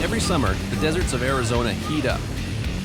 Every summer, the deserts of Arizona heat up,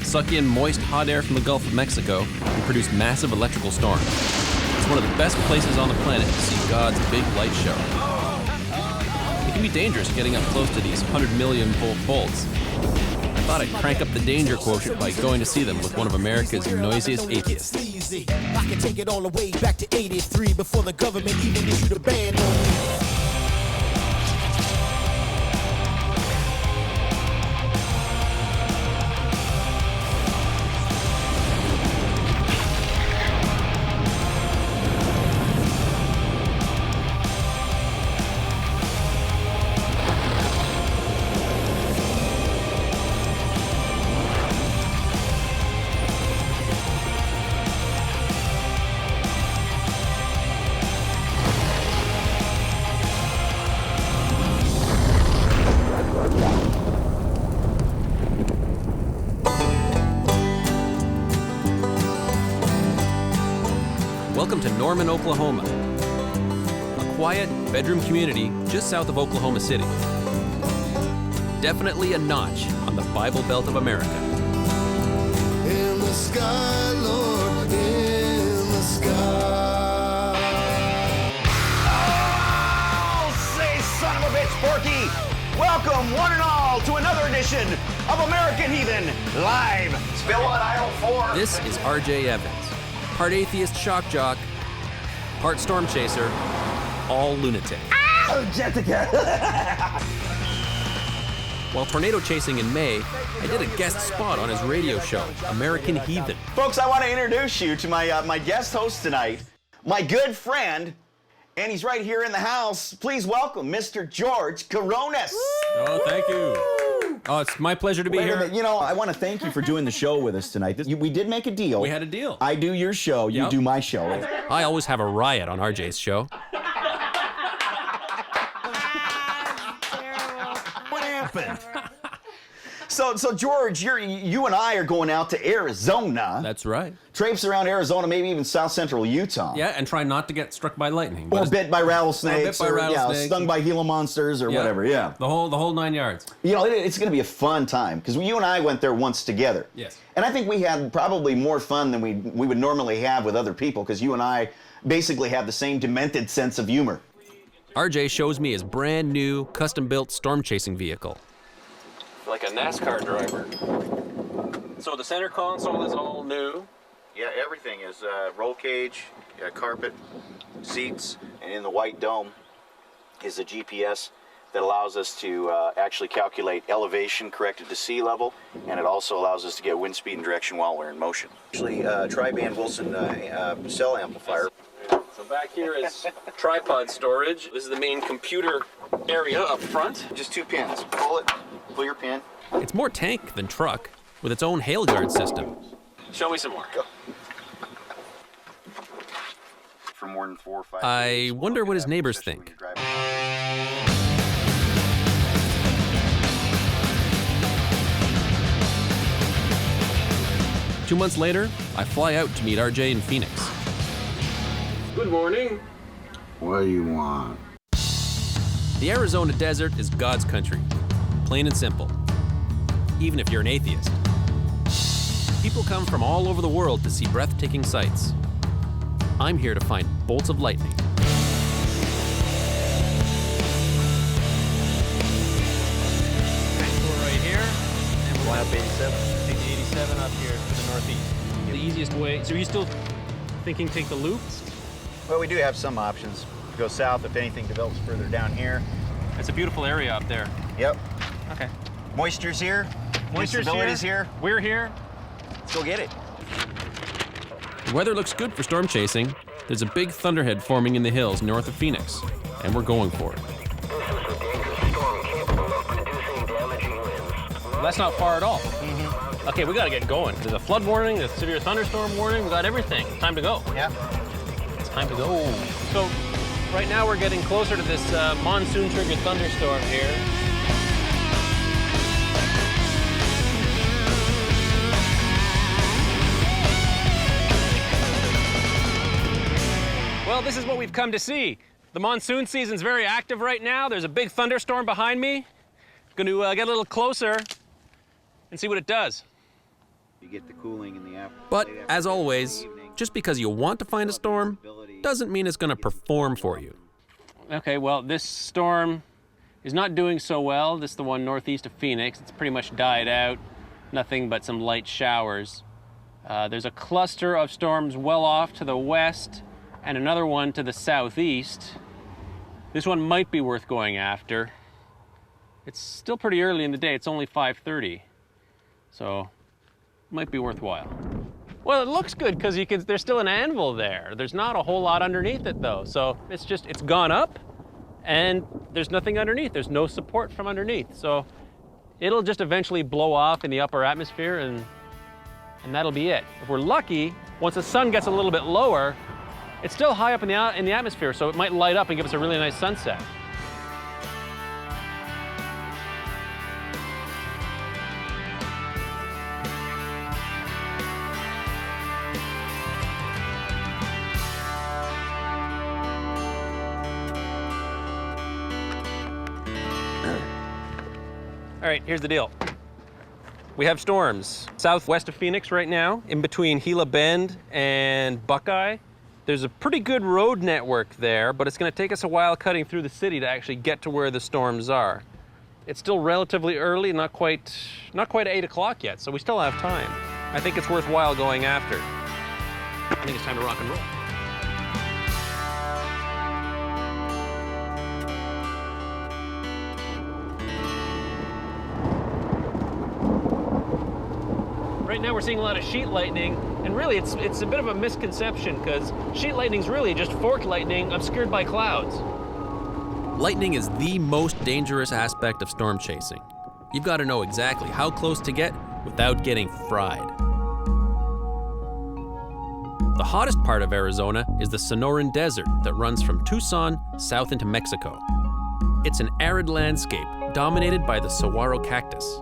suck in moist, hot air from the Gulf of Mexico, and produce massive electrical storms. It's one of the best places on the planet to see God's big light show. It can be dangerous getting up close to these 100 million volt bolts. I thought I'd crank up the danger quotient by going to see them with one of America's noisiest atheists. I can take it all the way back to 83 before the government even issued a ban on me. Welcome to Norman, Oklahoma, a quiet bedroom community just south of Oklahoma City. Definitely a notch on the Bible Belt of America. In the sky, Lord, in the sky. Oh, say son of a bitch, Porky! Welcome, one and all, to another edition of American Heathen Live. Spill on aisle 4. This is R.J. Evans, part atheist shock jock, part storm chaser, all lunatic. Oh, Jessica! While tornado chasing in May, I did a guest spot on his radio show, American Heathen. Folks, I want to introduce you to my guest host tonight, my good friend, and he's right here in the house. Please welcome Mr. George Coronas. Oh, thank you. Oh, it's my pleasure to be here. You know, I want to thank you for doing the show with us tonight. We did make a deal. We had a deal. I do your show, you Yep. do my show. I always have a riot on RJ's show. What happened? So George, you and I are going out to Arizona. That's right. Traipse around Arizona, maybe even south central Utah. Yeah, and try not to get struck by lightning. Or bit by rattlesnakes, Or bit by rattlesnakes. stung by Gila monsters, or whatever. Yeah. The whole 9 yards. You know, it's going to be a fun time because you and I went there once together. Yes. And I think we had probably more fun than we would normally have with other people because you and I basically have the same demented sense of humor. RJ shows me his brand new, custom-built storm chasing vehicle. Like a NASCAR driver. So the center console is all new. Yeah, everything is roll cage, carpet, seats, and in the white dome is a GPS that allows us to actually calculate elevation corrected to sea level, and it also allows us to get wind speed and direction while we're in motion. Actually, tri-band Wilson cell amplifier. So back here is tripod storage. This is the main computer area up front. Just 2 pins. Pull it, pull your pin. It's more tank than truck, with its own hail guard system. Show me some more. Go. For more than 4 or 5 I days, wonder what his especially neighbors when think. you're driving. 2 months later, I fly out to meet RJ in Phoenix. Good morning. What do you want? The Arizona desert is God's country, plain and simple, even if you're an atheist. People come from all over the world to see breathtaking sights. I'm here to find bolts of lightning. We're right here, and we're going up 87. Take the 87 up here to the northeast. The easiest way. So are you still thinking take the loop? Well, we do have some options. Go south if anything develops further down here. It's a beautiful area up there. Yep. Okay. Moisture's here. Moisture's Instability's here. We're here. Let's go get it. The weather looks good for storm chasing. There's a big thunderhead forming in the hills north of Phoenix, and we're going for it. Well, that's not far at all. Okay, we gotta get going. There's a flood warning, there's a severe thunderstorm warning, we got everything. Time to go. Yeah. It's time to go. So, right now we're getting closer to this monsoon-triggered thunderstorm here. Well, this is what we've come to see. The monsoon season's very active right now. There's a big thunderstorm behind me. Going to get a little closer and see what it does. You get the cooling in the But, as always, just because you want to find a storm doesn't mean it's going to perform for you. Okay, well, this storm is not doing so well. This is the one northeast of Phoenix. It's pretty much died out. Nothing but some light showers. There's a cluster of storms well off to the west and another one to the southeast. This one might be worth going after. It's still pretty early in the day. It's only 5:30. So, might be worthwhile. Well, it looks good because there's still an anvil there. There's not a whole lot underneath it though. So it's gone up and there's nothing underneath. There's no support from underneath. So it'll just eventually blow off in the upper atmosphere and that'll be it. If we're lucky, once the sun gets a little bit lower, it's still high up in the atmosphere, so it might light up and give us a really nice sunset. All right, here's the deal. We have storms southwest of Phoenix right now, in between Gila Bend and Buckeye. There's a pretty good road network there, but it's going to take us a while cutting through the city to actually get to where the storms are. It's still relatively early, not quite 8 o'clock yet, so we still have time. I think it's worthwhile going after. I think it's time to rock and roll. Right now we're seeing a lot of sheet lightning, and really it's a bit of a misconception because sheet lightning's really just forked lightning obscured by clouds. Lightning is the most dangerous aspect of storm chasing. You've got to know exactly how close to get without getting fried. The hottest part of Arizona is the Sonoran Desert that runs from Tucson south into Mexico. It's an arid landscape dominated by the saguaro cactus.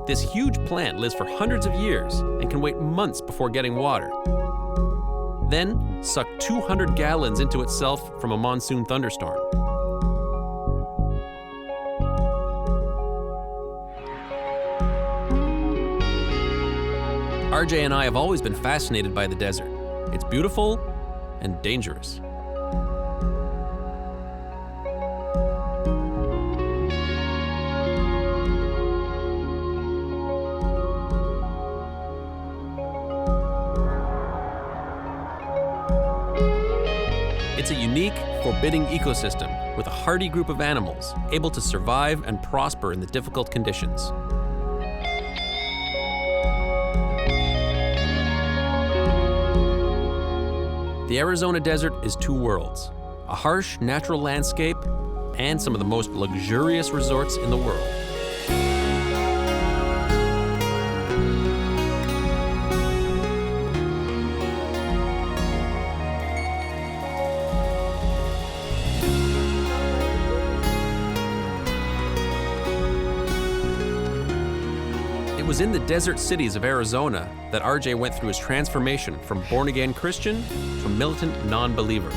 This huge plant lives for hundreds of years and can wait months before getting water. Then suck 200 gallons into itself from a monsoon thunderstorm. RJ and I have always been fascinated by the desert. It's beautiful and dangerous. It's a unique, forbidding ecosystem with a hardy group of animals able to survive and prosper in the difficult conditions. The Arizona desert is two worlds, a harsh natural landscape and some of the most luxurious resorts in the world. It was in the desert cities of Arizona that RJ went through his transformation from born-again Christian to militant non-believer.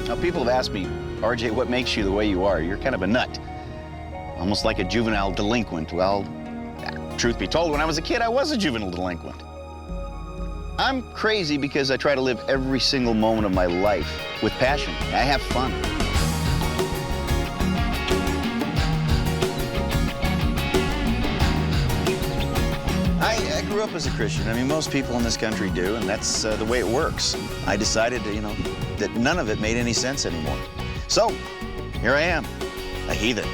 Now, people have asked me, RJ, what makes you the way you are? You're kind of a nut, almost like a juvenile delinquent. Well, truth be told, when I was a kid, I was a juvenile delinquent. I'm crazy because I try to live every single moment of my life with passion. I have fun. I grew up as a Christian. I mean, most people in this country do, and that's the way it works. I decided, that none of it made any sense anymore. So, here I am, a heathen.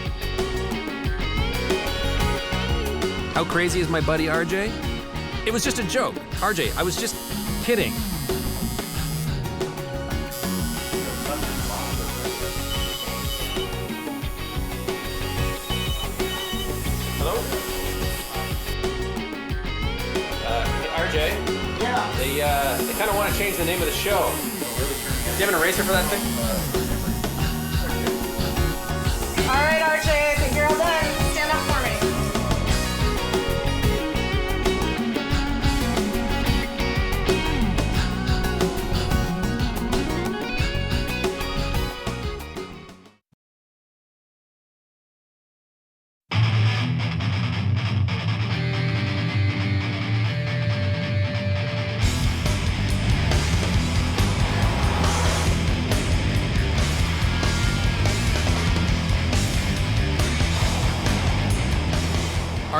How crazy is my buddy RJ? It was just a joke. RJ, I was just kidding. Hello? RJ? Yeah? They kind of want to change the name of the show. Do you have an eraser for that thing? All right, RJ, I think you're all done.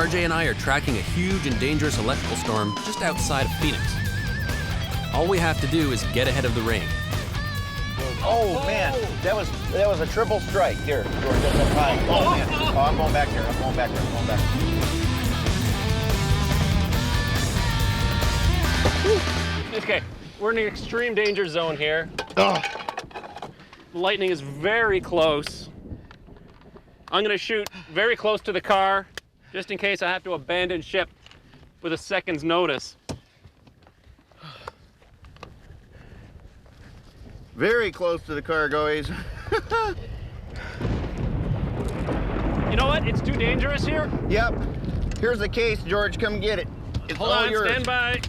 RJ and I are tracking a huge and dangerous electrical storm just outside of Phoenix. All we have to do is get ahead of the rain. Oh man, that was a triple strike. Here, George, that's up high. Oh man, oh, I'm going back there. I'm going back. Okay, we're in an extreme danger zone here. Lightning is very close. I'm gonna shoot very close to the car, just in case I have to abandon ship with a second's notice. Very close to the car, guys. You know what? It's too dangerous here. Yep. Here's the case, George. Come get it. It's Hold all on, yours. stand by.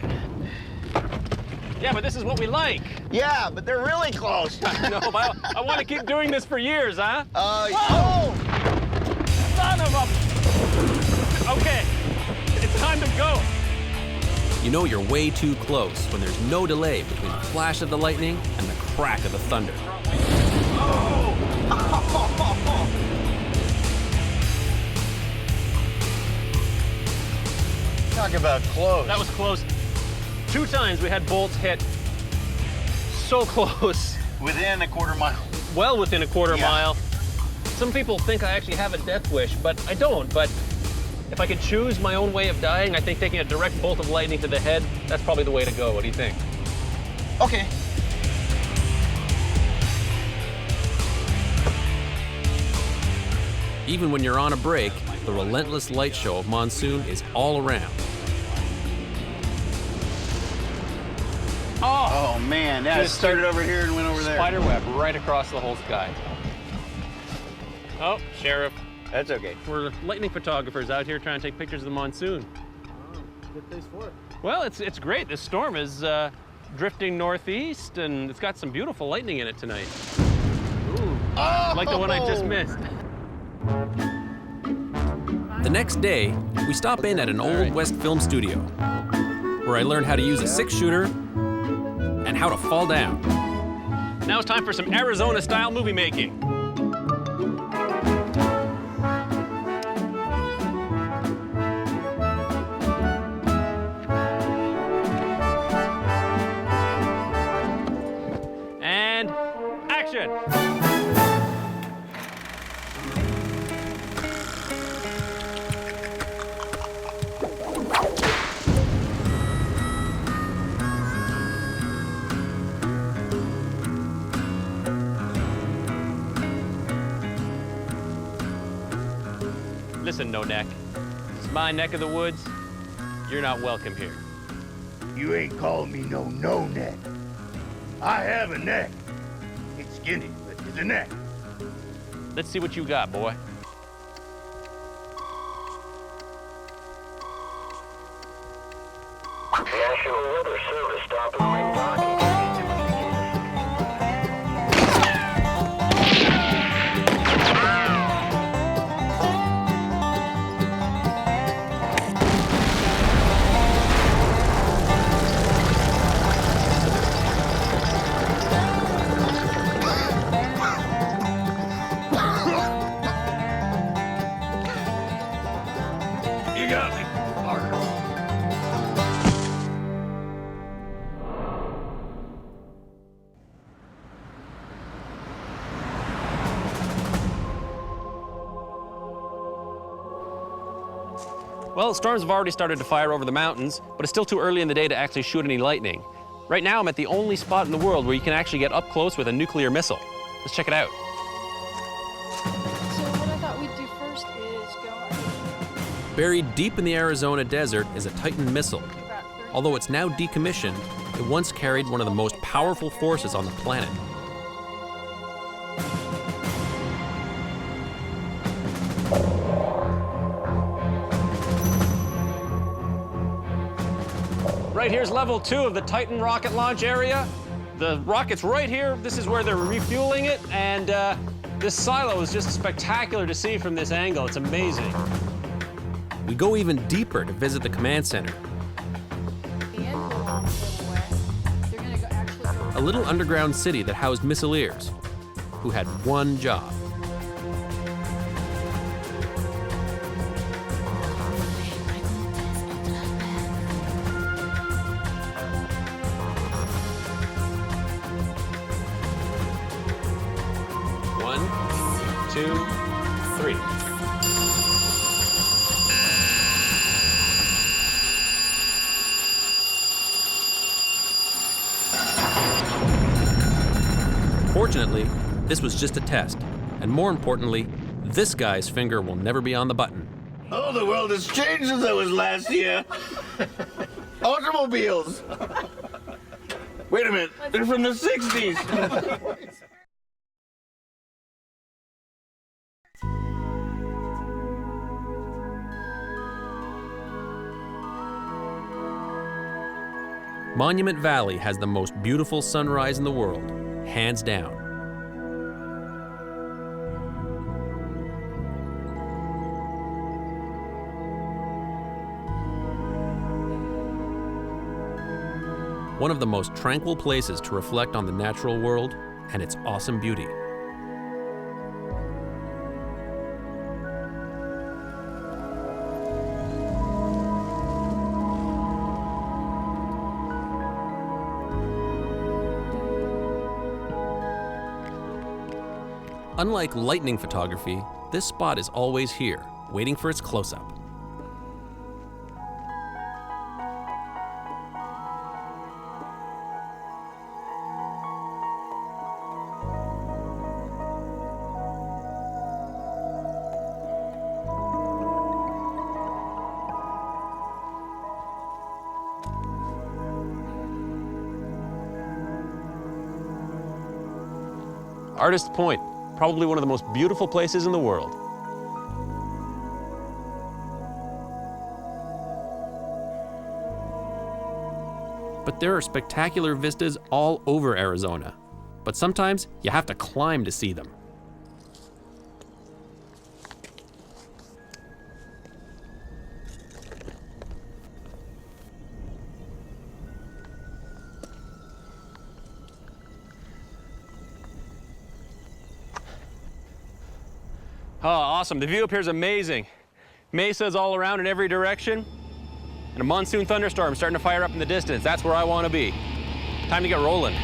Yeah, but this is what we like. Yeah, but they're really close. No, but I want to keep doing this for years, huh? Oh! Son of a... Okay, it's time to go. You know you're way too close when there's no delay between the flash of the lightning and the crack of the thunder. Talk about close. That was close. 2 times we had bolts hit. So close. Within a quarter mile. Well within a quarter Yeah. mile. Some people think I actually have a death wish, but I don't. But if I could choose my own way of dying, I think taking a direct bolt of lightning to the head, that's probably the way to go. What do you think? Okay. Even when you're on a break, the relentless light show of Monsoon is all around. Oh man, that Just started over here and went over there. Spider web right across the whole sky. Oh, Sheriff. That's okay. We're lightning photographers out here trying to take pictures of the monsoon. Oh, good place for it. Well, it's great. This storm is drifting northeast, and it's got some beautiful lightning in it tonight. Ooh, like the one I just missed. The next day, we stop in at an Old West film studio, where I learned how to use a 6-shooter and how to fall down. Now it's time for some Arizona-style movie making. And action! Listen, No Neck. It's my neck of the woods. You're not welcome here. You ain't calling me no neck. I have a neck. It's skinny, but it's a neck. Let's see what you got, boy. National Weather Service stopping my rocket. You got me, Parker. Well, storms have already started to fire over the mountains, but it's still too early in the day to actually shoot any lightning. Right now, I'm at the only spot in the world where you can actually get up close with a nuclear missile. Let's check it out. So what I thought we'd do first is go Buried deep in the Arizona desert is a Titan missile. about 30 Although it's now decommissioned, it once carried one of the most powerful forces on the planet. Right here's level 2 of the Titan rocket launch area. The rocket's right here. This is where they're refueling it, and this silo is just spectacular to see from this angle. It's amazing. We go even deeper to visit the command center, the end a little west. They're gonna go actually go a little underground city that housed missileers who had one job: 1, 2, 3. Fortunately, this was just a test, and more importantly, this guy's finger will never be on the button. Oh, the world has changed since I was last year. Automobiles. Wait a minute, they're from the 60s. Monument Valley has the most beautiful sunrise in the world, hands down. One of the most tranquil places to reflect on the natural world and its awesome beauty. Unlike lightning photography, this spot is always here, waiting for its close-up. Artist Point, probably one of the most beautiful places in the world. But there are spectacular vistas all over Arizona. But sometimes you have to climb to see them. Oh, awesome. The view up here is amazing. Mesas all around in every direction. And a monsoon thunderstorm starting to fire up in the distance. That's where I want to be. Time to get rolling.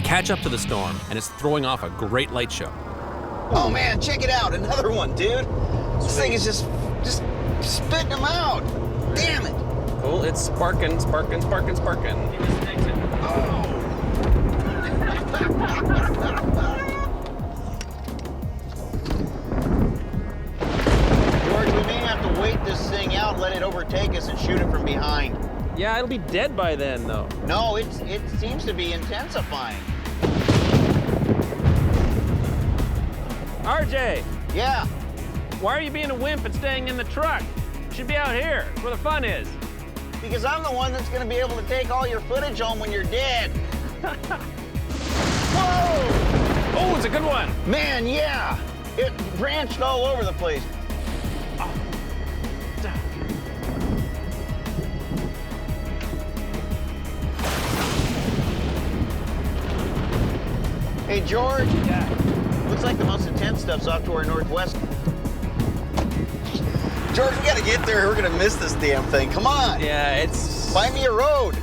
Catch up to the storm, and it's throwing off a great light show. Oh man, check it out, another one, dude. This thing is just spitting them out. Damn it. Cool, it's sparking, sparking, sparking, sparking. Oh. George, we may have to wait this thing out, let it overtake us, and shoot it from behind. Yeah, it'll be dead by then, though. No, it seems to be intensifying. RJ, Yeah. why are you being a wimp and staying in the truck? You should be out here, where the fun is. Because I'm the one that's going to be able to take all your footage home when you're dead. Whoa! Oh, it's a good one. Man, yeah. It branched all over the place. Hey, George. Yeah. Looks like the most intense stuff's off to our northwest. George, we gotta get there. We're gonna miss this damn thing. Come on. Yeah, it's... Find me a road.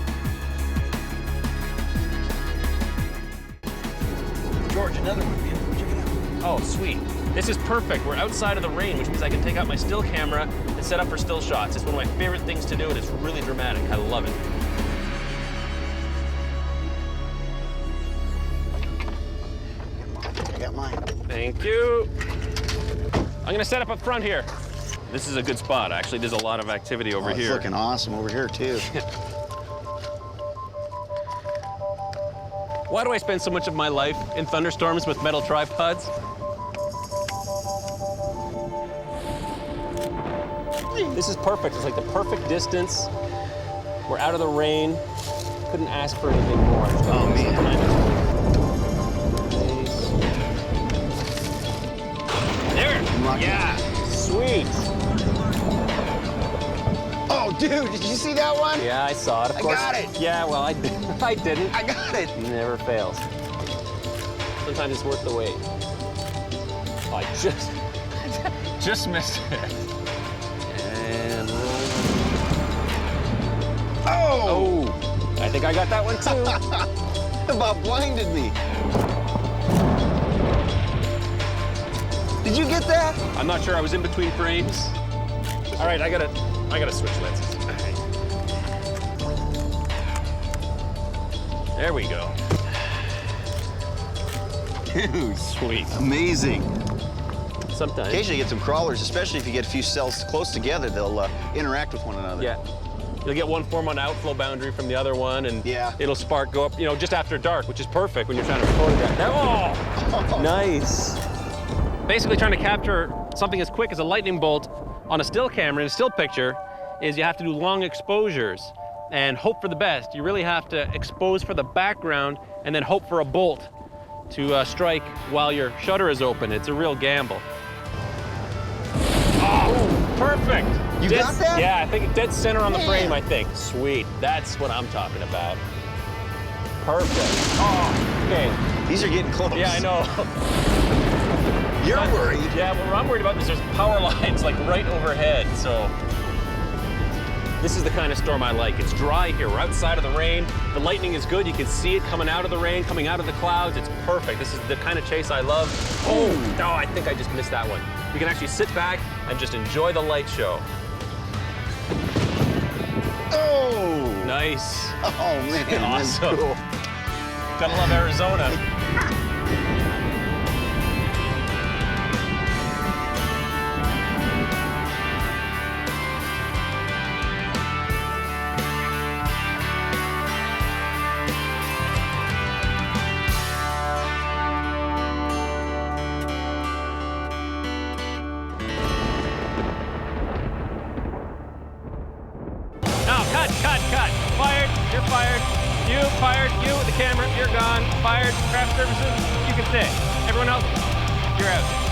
George, another one, man. Check it out. Oh, sweet. This is perfect. We're outside of the rain, which means I can take out my still camera and set up for still shots. It's one of my favorite things to do, and it's really dramatic. I love it. I got mine. Thank you. I'm gonna set up front here. This is a good spot. Actually, there's a lot of activity over It's here. looking awesome over here, too. Why do I spend so much of my life in thunderstorms with metal tripods? This is perfect. It's like the perfect distance. We're out of the rain. Couldn't ask for anything more. Oh, man. There. Lucky. Yeah. Sweet. Dude, did you see that one? Yeah, I saw it. Of course. got it. Yeah, well, I didn't. I got it. Never fails. Sometimes it's worth the wait. I just missed it. And Oh! I think I got that one too. About blinded me. Did you get that? I'm not sure. I was in between frames. All right, I gotta switch lenses. All right. There we go. Dude, Sweet. amazing. Sometimes. Occasionally you get some crawlers, especially if you get a few cells close together, they'll interact with one another. Yeah. You'll get one form on outflow boundary from the other one, and Yeah. it'll spark go up, just after dark, which is perfect when you're trying to photograph. Oh, nice. Basically, trying to capture something as quick as a lightning bolt on a still camera in a still picture is you have to do long exposures and hope for the best. You really have to expose for the background and then hope for a bolt to strike while your shutter is open. It's a real gamble. Oh, perfect. You got that? Yeah, I think dead center on the Man. frame, I think. Sweet, that's what I'm talking about. Perfect. Oh, okay. These are getting close. Yeah, I know. You're worried. Yeah, what I'm worried about is there's power lines like right overhead, so. This is the kind of storm I like. It's dry here, we're outside of the rain. The lightning is good, you can see it coming out of the rain, coming out of the clouds. It's perfect. This is the kind of chase I love. Oh, no, I think I just missed that one. You can actually sit back and just enjoy the light show. Oh! Nice. Oh, man, that's Awesome. cool. Gotta love Arizona. Cut. Fired. You're fired. You fired. You with the camera. You're gone. Fired. Craft services. You can stay. Everyone else, you're out.